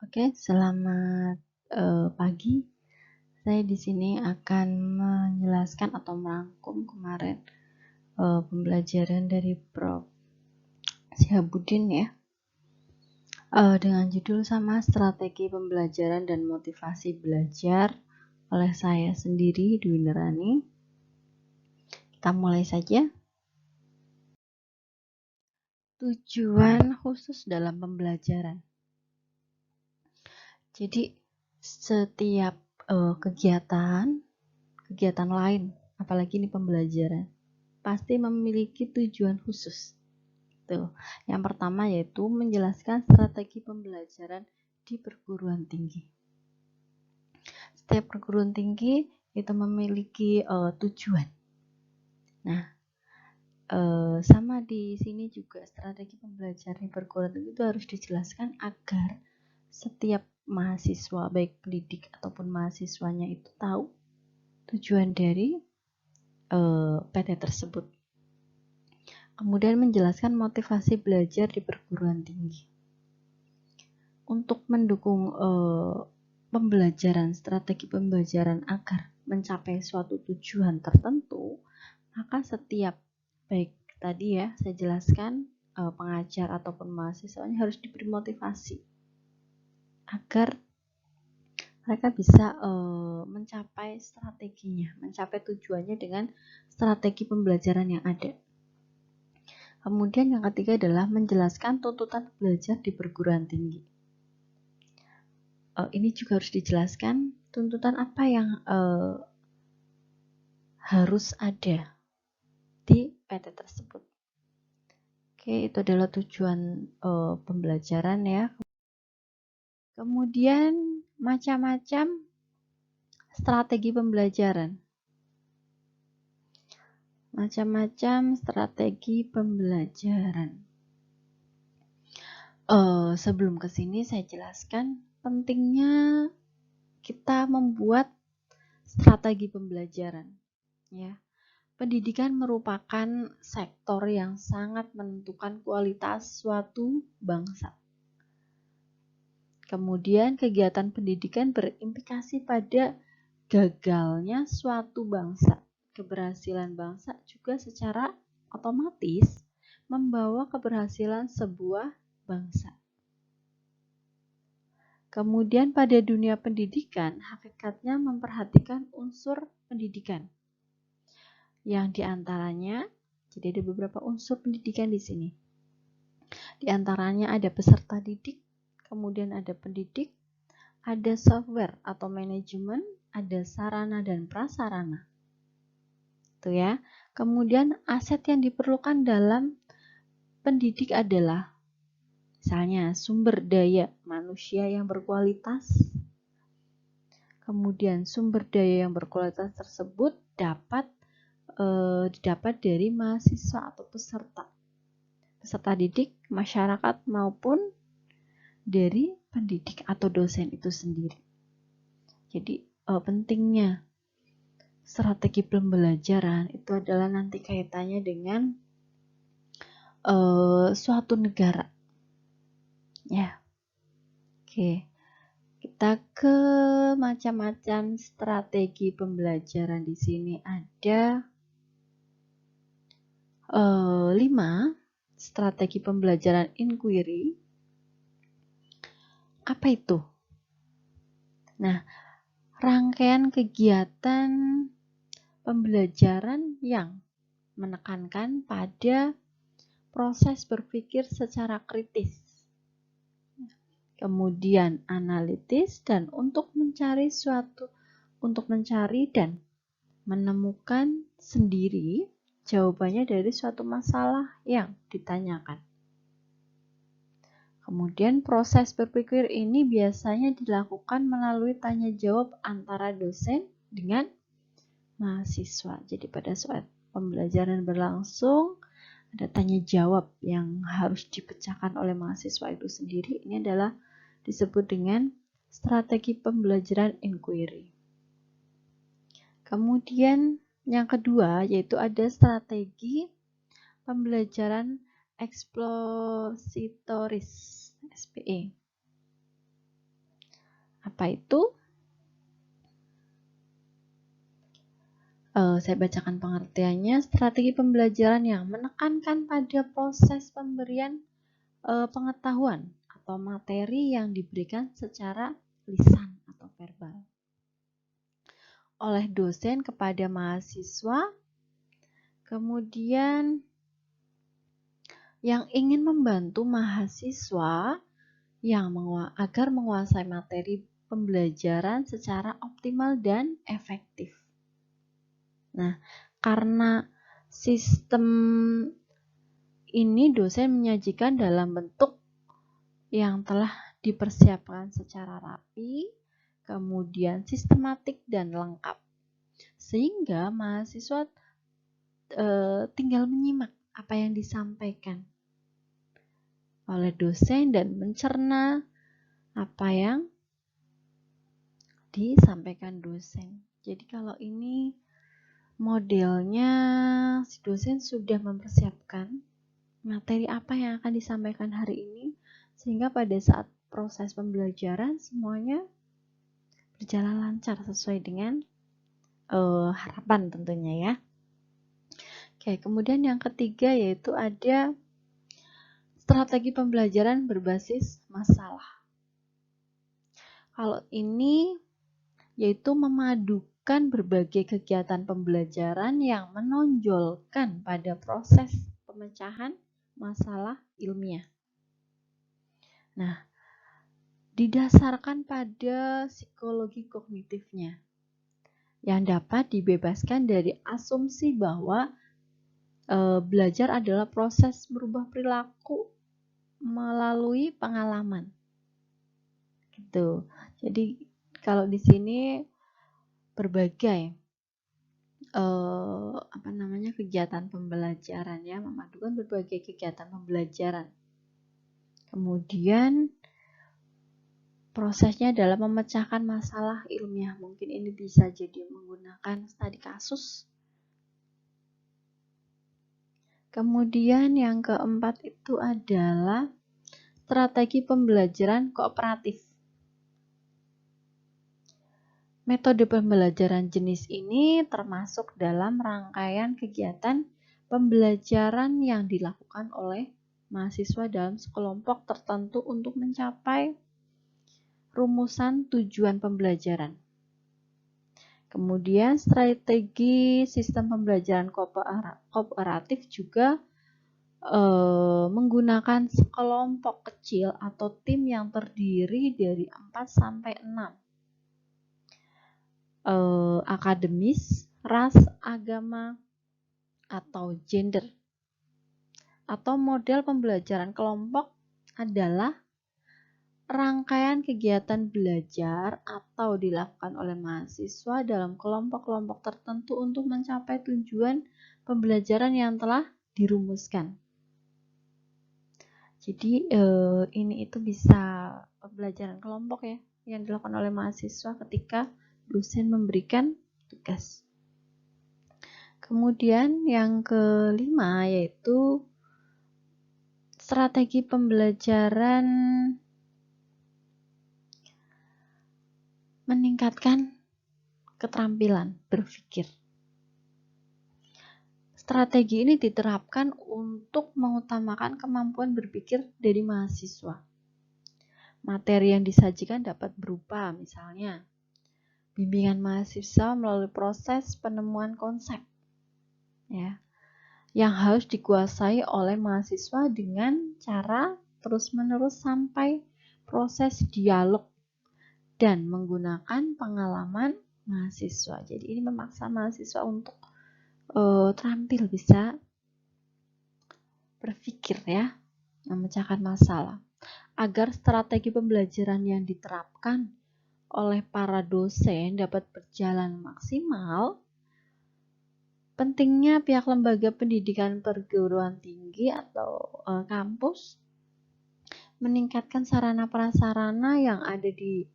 Oke, selamat pagi. Saya di sini akan menjelaskan atau merangkum kemarin pembelajaran dari Prof. Syihabuddin ya, dengan judul sama strategi pembelajaran dan motivasi belajar oleh saya sendiri, Dwi Nerani. Kita mulai saja. Tujuan khusus dalam pembelajaran. Jadi setiap kegiatan lain, apalagi ini pembelajaran, pasti memiliki tujuan khusus. Tuh. Yang pertama yaitu menjelaskan strategi pembelajaran di perguruan tinggi. Setiap perguruan tinggi itu memiliki tujuan. Nah, sama di sini juga strategi pembelajaran di perguruan tinggi itu harus dijelaskan agar setiap mahasiswa, baik pendidik ataupun mahasiswanya itu tahu tujuan dari PT tersebut. Kemudian menjelaskan motivasi belajar di perguruan tinggi. Untuk mendukung pembelajaran, strategi pembelajaran agar mencapai suatu tujuan tertentu, maka setiap, baik tadi ya saya jelaskan, pengajar ataupun mahasiswanya harus diberi motivasi agar mereka bisa mencapai strateginya, mencapai tujuannya dengan strategi pembelajaran yang ada. Kemudian yang ketiga adalah menjelaskan tuntutan belajar di perguruan tinggi. Ini juga harus dijelaskan tuntutan apa yang harus ada di PT tersebut. Oke, itu adalah tujuan pembelajaran ya. Kemudian macam-macam strategi pembelajaran. Macam-macam strategi pembelajaran. Sebelum ke sini saya jelaskan pentingnya kita membuat strategi pembelajaran. Ya, pendidikan merupakan sektor yang sangat menentukan kualitas suatu bangsa. Kemudian kegiatan pendidikan berimplikasi pada gagalnya suatu bangsa. Keberhasilan bangsa juga secara otomatis membawa keberhasilan sebuah bangsa. Kemudian pada dunia pendidikan, hakikatnya memperhatikan unsur pendidikan. Yang diantaranya, jadi ada beberapa unsur pendidikan di sini. Di antaranya ada peserta didik, kemudian ada pendidik, ada software atau manajemen, ada sarana dan prasarana. Itu ya. Kemudian aset yang diperlukan dalam pendidik adalah misalnya sumber daya manusia yang berkualitas. Kemudian sumber daya yang berkualitas tersebut didapat dari mahasiswa atau peserta didik, masyarakat maupun dari pendidik atau dosen itu sendiri. Jadi pentingnya strategi pembelajaran itu adalah nanti kaitannya dengan suatu negara. Ya. Oke. Kita ke macam-macam strategi pembelajaran. Di sini ada 5 strategi pembelajaran inquiry. Apa itu? Nah, rangkaian kegiatan pembelajaran yang menekankan pada proses berpikir secara kritis, kemudian analitis, dan untuk mencari dan menemukan sendiri jawabannya dari suatu masalah yang ditanyakan. Kemudian proses berpikir ini biasanya dilakukan melalui tanya jawab antara dosen dengan mahasiswa. Jadi pada saat pembelajaran berlangsung, ada tanya jawab yang harus dipecahkan oleh mahasiswa itu sendiri. Ini adalah disebut dengan strategi pembelajaran inquiry. Kemudian yang kedua yaitu ada strategi pembelajaran expositoris, SPE. Apa itu? Saya bacakan pengertiannya. Strategi pembelajaran yang menekankan pada proses pemberian pengetahuan atau materi yang diberikan secara lisan atau verbal oleh dosen kepada mahasiswa. Kemudian yang ingin membantu mahasiswa agar menguasai materi pembelajaran secara optimal dan efektif. Nah, karena sistem ini dosen menyajikan dalam bentuk yang telah dipersiapkan secara rapi, kemudian sistematik dan lengkap. Sehingga mahasiswa tinggal menyimak apa yang disampaikan oleh dosen dan mencerna apa yang disampaikan dosen. Jadi kalau ini modelnya si dosen sudah mempersiapkan materi apa yang akan disampaikan hari ini, sehingga pada saat proses pembelajaran semuanya berjalan lancar sesuai dengan harapan tentunya ya. Oke, kemudian yang ketiga yaitu ada strategi pembelajaran berbasis masalah. Kalau ini yaitu memadukan berbagai kegiatan pembelajaran yang menonjolkan pada proses pemecahan masalah ilmiah. Nah, didasarkan pada psikologi kognitifnya yang dapat dibebaskan dari asumsi bahwa belajar adalah proses merubah perilaku melalui pengalaman. Gitu. Jadi kalau di sini berbagai kegiatan pembelajaran ya, memadukan berbagai kegiatan pembelajaran. Kemudian prosesnya adalah memecahkan masalah ilmiah. Mungkin ini bisa jadi menggunakan studi kasus. Kemudian yang keempat itu adalah strategi pembelajaran kooperatif. Metode pembelajaran jenis ini termasuk dalam rangkaian kegiatan pembelajaran yang dilakukan oleh mahasiswa dalam sekelompok tertentu untuk mencapai rumusan tujuan pembelajaran. Kemudian strategi sistem pembelajaran kooperatif juga menggunakan sekelompok kecil atau tim yang terdiri dari 4 sampai 6. Akademis, ras, agama, atau gender. Atau model pembelajaran kelompok adalah rangkaian kegiatan belajar atau dilakukan oleh mahasiswa dalam kelompok-kelompok tertentu untuk mencapai tujuan pembelajaran yang telah dirumuskan. Jadi ini itu bisa pembelajaran kelompok ya yang dilakukan oleh mahasiswa ketika dosen memberikan tugas. Kemudian yang kelima yaitu strategi pembelajaran meningkatkan keterampilan berpikir. Strategi ini diterapkan untuk mengutamakan kemampuan berpikir dari mahasiswa. Materi yang disajikan dapat berupa misalnya bimbingan mahasiswa melalui proses penemuan konsep ya, yang harus dikuasai oleh mahasiswa dengan cara terus-menerus sampai proses dialog dan menggunakan pengalaman mahasiswa. Jadi ini memaksa mahasiswa untuk terampil bisa berpikir ya, memecahkan masalah. Agar strategi pembelajaran yang diterapkan oleh para dosen dapat berjalan maksimal, pentingnya pihak lembaga pendidikan perguruan tinggi atau kampus meningkatkan sarana prasarana yang ada di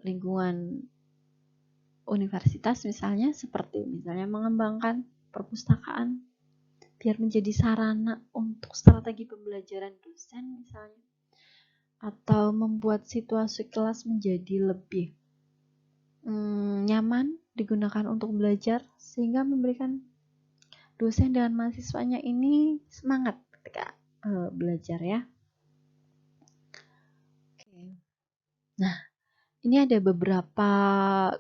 lingkungan universitas misalnya, seperti misalnya mengembangkan perpustakaan biar menjadi sarana untuk strategi pembelajaran dosen misalnya. atau membuat situasi kelas menjadi lebih nyaman digunakan untuk belajar, sehingga memberikan dosen dan mahasiswanya ini semangat ketika belajar ya. Oke. Nah, ini ada beberapa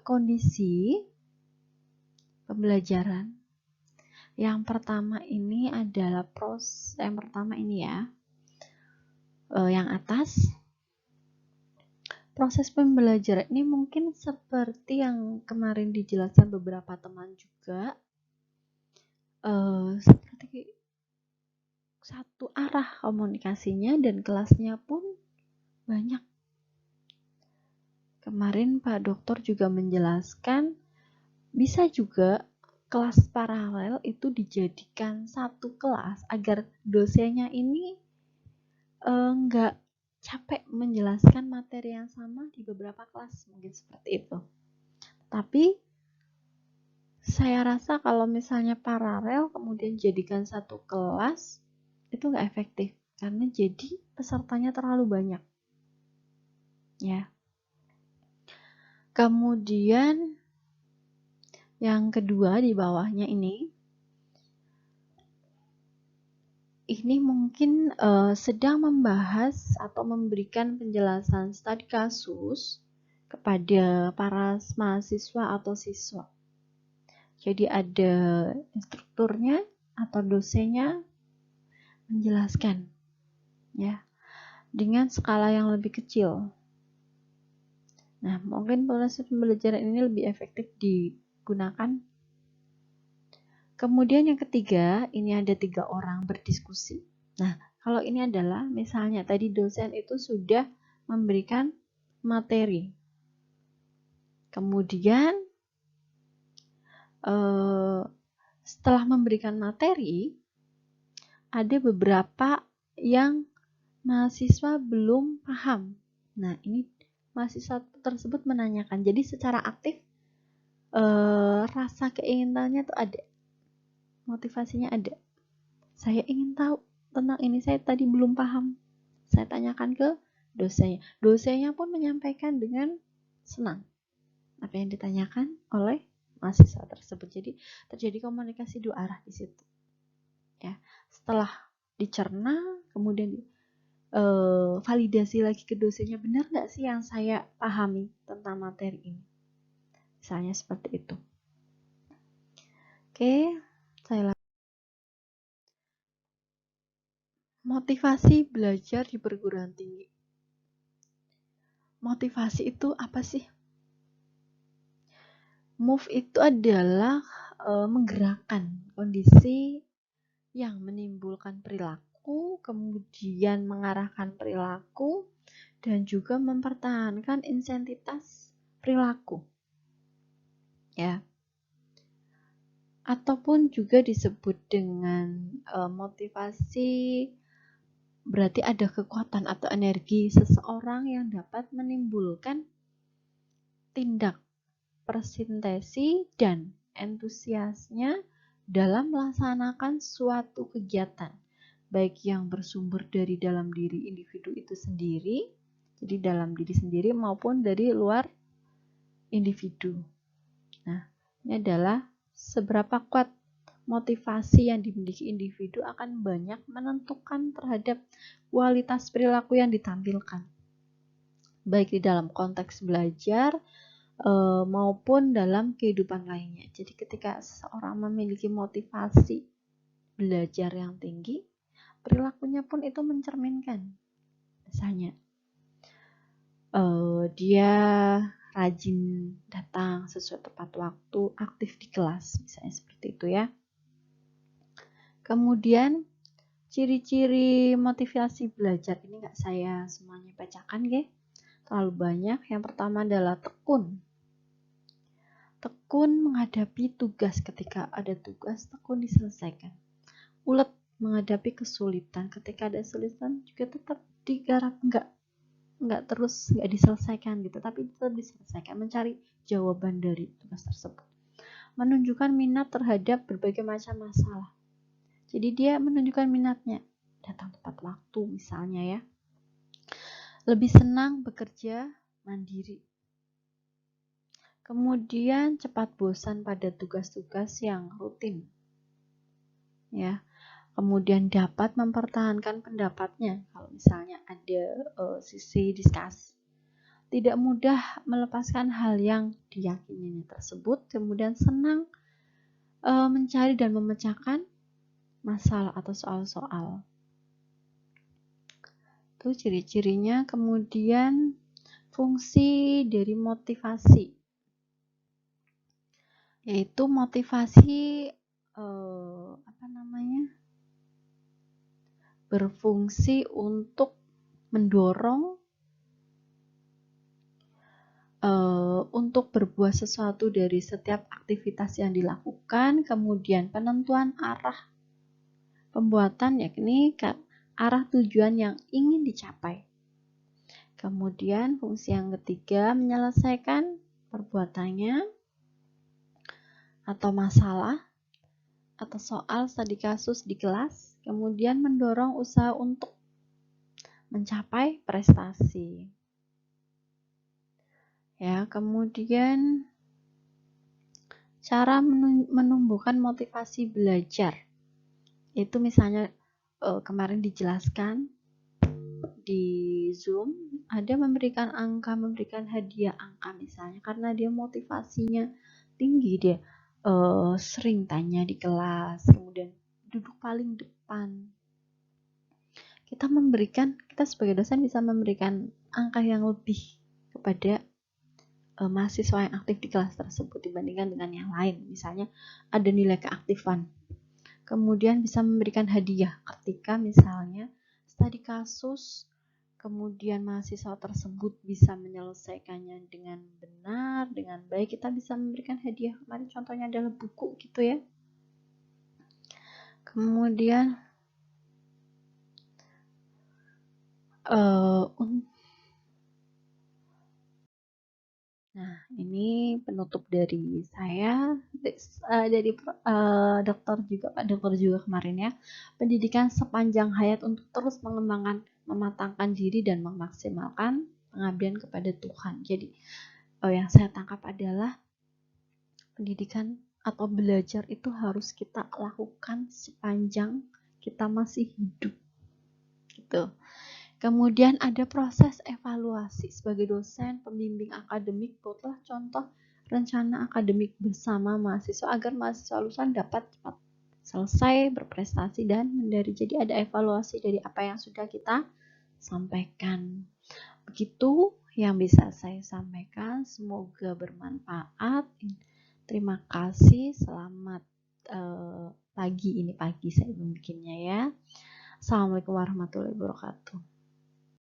kondisi pembelajaran. Yang pertama ini adalah yang pertama ini ya, yang atas. Proses pembelajaran ini mungkin seperti yang kemarin dijelaskan beberapa teman juga, seperti satu arah komunikasinya dan kelasnya pun banyak. Kemarin Pak Dokter juga menjelaskan bisa juga kelas paralel itu dijadikan satu kelas agar dosennya ini nggak capek menjelaskan materi yang sama di beberapa kelas, mungkin seperti itu. Tapi saya rasa kalau misalnya paralel kemudian jadikan satu kelas itu nggak efektif karena jadi pesertanya terlalu banyak ya. Kemudian yang kedua di bawahnya ini mungkin sedang membahas atau memberikan penjelasan studi kasus kepada para mahasiswa atau siswa. Jadi ada instrukturnya atau dosennya menjelaskan ya dengan skala yang lebih kecil. Nah, mungkin proses pembelajaran ini lebih efektif digunakan. Kemudian yang ketiga, ini ada 3 orang berdiskusi. Nah, kalau ini adalah misalnya tadi dosen itu sudah memberikan materi. Kemudian setelah memberikan materi, ada beberapa yang mahasiswa belum paham. Nah, ini mahasiswa tersebut menanyakan. Jadi secara aktif rasa keinginannya tuh ada. Motivasinya ada. Saya ingin tahu tentang ini, saya tadi belum paham. Saya tanyakan ke dosennya. Dosennya pun menyampaikan dengan senang apa yang ditanyakan oleh mahasiswa tersebut. Jadi terjadi komunikasi dua arah di situ. Ya, setelah dicerna, kemudian validasi lagi ke dosennya, benar nggak sih yang saya pahami tentang materi ini? Misalnya seperti itu. Oke, saya motivasi belajar di perguruan tinggi. Motivasi itu apa sih? Move itu adalah menggerakkan kondisi yang menimbulkan perilaku, kemudian mengarahkan perilaku, dan juga mempertahankan insentitas perilaku. Ya. Ataupun juga disebut dengan motivasi, berarti ada kekuatan atau energi seseorang yang dapat menimbulkan tindak persintesi dan entusiasnya dalam melaksanakan suatu kegiatan, baik yang bersumber dari dalam diri individu itu sendiri, jadi dalam diri sendiri maupun dari luar individu. Nah, ini adalah seberapa kuat motivasi yang dimiliki individu akan banyak menentukan terhadap kualitas perilaku yang ditampilkan, baik di dalam konteks belajar maupun dalam kehidupan lainnya. Jadi ketika seseorang memiliki motivasi belajar yang tinggi, perilakunya pun itu mencerminkan. Misalnya dia rajin datang sesuai tepat waktu, aktif di kelas, misalnya seperti itu ya. Kemudian ciri-ciri motivasi belajar ini nggak saya semuanya bacakan ya, terlalu banyak. Yang pertama adalah tekun. Tekun menghadapi tugas, ketika ada tugas tekun diselesaikan. Ulet menghadapi kesulitan, ketika ada kesulitan juga tetap digarap, nggak terus nggak diselesaikan gitu, tapi tetap diselesaikan, mencari jawaban dari tugas tersebut. Menunjukkan minat terhadap berbagai macam masalah, jadi dia menunjukkan minatnya, datang tepat waktu misalnya ya. lebih senang bekerja mandiri. Kemudian cepat bosan pada tugas-tugas yang rutin. Ya. Kemudian dapat mempertahankan pendapatnya kalau misalnya ada sisi diskus. Tidak mudah melepaskan hal yang diyakininya tersebut, kemudian senang mencari dan memecahkan masalah atau soal-soal. Itu ciri-cirinya. Kemudian fungsi dari motivasi, yaitu motivasi berfungsi untuk mendorong untuk berbuat sesuatu dari setiap aktivitas yang dilakukan. Kemudian penentuan arah pembuatan, yakni arah tujuan yang ingin dicapai. Kemudian fungsi yang ketiga, menyelesaikan perbuatannya atau masalah atau soal studi kasus di kelas. Kemudian mendorong usaha untuk mencapai prestasi. Ya, kemudian cara menumbuhkan motivasi belajar. Itu misalnya kemarin dijelaskan di Zoom, ada memberikan angka, memberikan hadiah angka misalnya, karena dia motivasinya tinggi, dia sering tanya di kelas, kemudian duduk paling depan. Kita sebagai dosen bisa memberikan angka yang lebih kepada mahasiswa yang aktif di kelas tersebut dibandingkan dengan yang lain. Misalnya ada nilai keaktifan. Kemudian bisa memberikan hadiah ketika misalnya studi kasus, kemudian mahasiswa tersebut bisa menyelesaikannya dengan benar, dengan baik, kita bisa memberikan hadiah. Kemarin contohnya adalah buku gitu ya. Kemudian nah, ini penutup dari saya, dari Pak Dokter juga kemarin ya. Pendidikan sepanjang hayat untuk terus mengembangkan, mematangkan diri dan memaksimalkan pengabdian kepada Tuhan. Jadi yang saya tangkap adalah pendidikan atau belajar itu harus kita lakukan sepanjang kita masih hidup. Gitu. Kemudian ada proses evaluasi. Sebagai dosen, pembimbing akademik, buatlah contoh rencana akademik bersama mahasiswa agar mahasiswa lulusan dapat cepat selesai, berprestasi, dan dari. Jadi ada evaluasi dari apa yang sudah kita sampaikan. Begitu yang bisa saya sampaikan. Semoga bermanfaat. Terima kasih. Selamat pagi. Ini pagi saya bikinnya ya. Assalamualaikum warahmatullahi wabarakatuh.